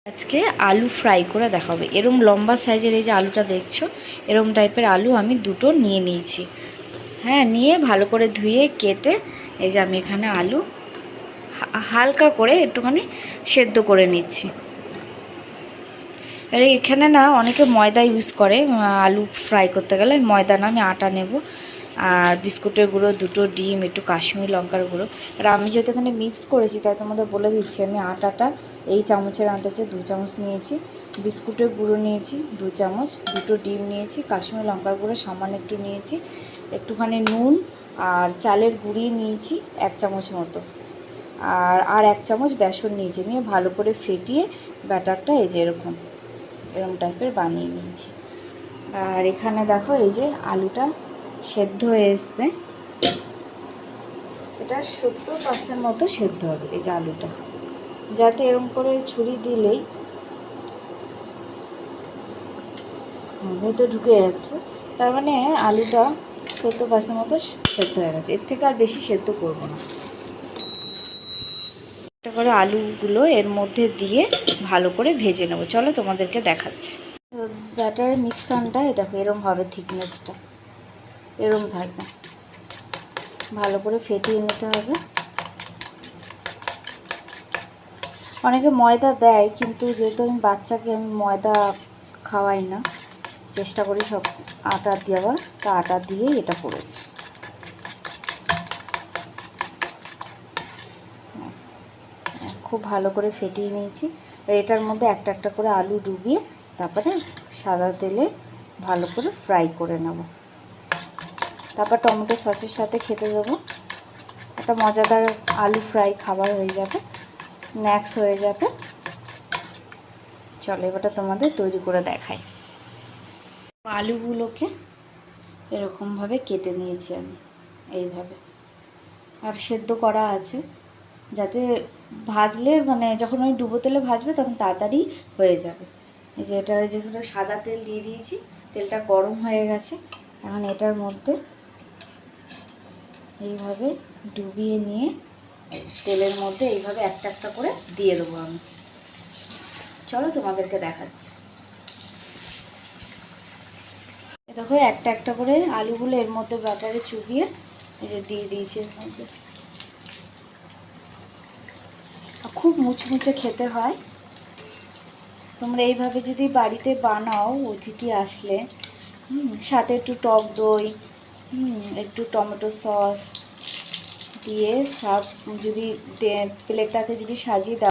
আজকে আলু ফ্রাই করে দেখাবো। এরম লম্বা সাইজের এই যে আলুটা দেখছো, এরম টাইপের আলু আমি দুটো নিয়ে নিয়েছি। হ্যাঁ, নিয়ে ভালো করে ধুয়ে কেটে এই যে আমি এখানে আলু হালকা করে একটুখানি সেদ্ধ করে নিচ্ছি। আর এখানে না অনেকে ময়দা ইউজ করে আলু ফ্রাই করতে গেলে, ময়দা না, আমি আটা নেব। আর বিস্কুটের গুঁড়ো, দুটো ডিম, একটু কাশ্মীরি লঙ্কার গুঁড়ো। আর আমি যেহেতু এখানে মিক্স করেছি তাই তোমাদের বলে দিচ্ছি, আমি আটাটা এই চামচের আন্দাজে 2 চামচ নিয়েছি, বিস্কুটের গুঁড়ো নিয়েছি 2 চামচ, দুটো ডিম নিয়েছি, কাশ্মীরি লঙ্কার গুঁড়ো সামান্য একটু নিয়েছি, একটুখানি নুন আর চালের গুঁড়ি নিয়েছি 1 চামচ মতো, আর 1 চামচ বেসন নিয়েছি। নিয়ে ভালো করে ফেটিয়ে ব্যাটারটা এই যে এরকম টাইপের বানিয়ে নিয়েছি। আর এখানে দেখো এই যে আলুটা সেদ্ধ হয়ে এসছে, এটা 70% মতো সেদ্ধ হবে এই যে আলুটা, যাতে এরকম করে ছুরি দিলেই ভেতর ঢুকে যাচ্ছে, তার মানে আলুটা 70% মতো সেদ্ধ হয়ে গেছে। এর থেকে আর বেশি সেদ্ধ করব না। একটা করে আলুগুলো এর মধ্যে দিয়ে ভালো করে ভেজে নেব। চলো তোমাদেরকে দেখাচ্ছি। ব্যাটারের মিক্সচারটা দেখো এরম হবে, থিকনেসটা এরম থাকবে, ভালো করে ফেটিয়ে নিতে হবে। অনেকে ময়দা দেয়, কিন্তু যেহেতু আমি বাচ্চাকে ময়দা খাওয়াই না, চেষ্টা করি সব আটা দেওয়ার, তা আটা দিয়েই এটা করেছি। খুব ভালো করে ফেটিয়ে নিয়েছি। আর এটার মধ্যে একটা একটা করে আলু ডুবিয়ে তারপরে সাদা তেলে ভালো করে ফ্রাই করে নেব। তারপর টমেটো সসের সাথে খেতে দেবো। একটা মজাদার আলু ফ্রাই খাবার হয়ে যাবে, স্ন্যাক্স হয়ে যাবে। চলো এবারটা তোমাদের তৈরি করে দেখাই। আলুগুলোকে এরকমভাবে কেটে নিয়েছি আমি এইভাবে, আর সেদ্ধ করা আছে, যাতে ভাজলে মানে যখন ওই ডুবো তেলে ভাজবে তখন তাড়াতাড়ি হয়ে যাবে। এই যে এটা যেখানে সাদা তেল দিয়ে দিয়েছি, তেলটা গরম হয়ে গেছে। এখন এটার মধ্যে এইভাবে ডুবিয়ে নিয়ে তেলের মধ্যে এইভাবে একটা একটা করে দিয়ে দেবো আমি। চলো তোমাদেরকে দেখাচ্ছি। দেখো একটা একটা করে আলুগুলো এর মধ্যে ব্যাটারে চুবিয়ে এই যে দিয়ে দিয়েছি এর মধ্যে। খুব মুচমুচে খেতে হয়। তোমরা এইভাবে যদি বাড়িতে বানাও অতিথি আসলে, সাথে একটু টক দই, একটু টমেটো সস দিয়ে সার্ভ যদি প্লেটটাতে যদি সাজিয়ে দাও।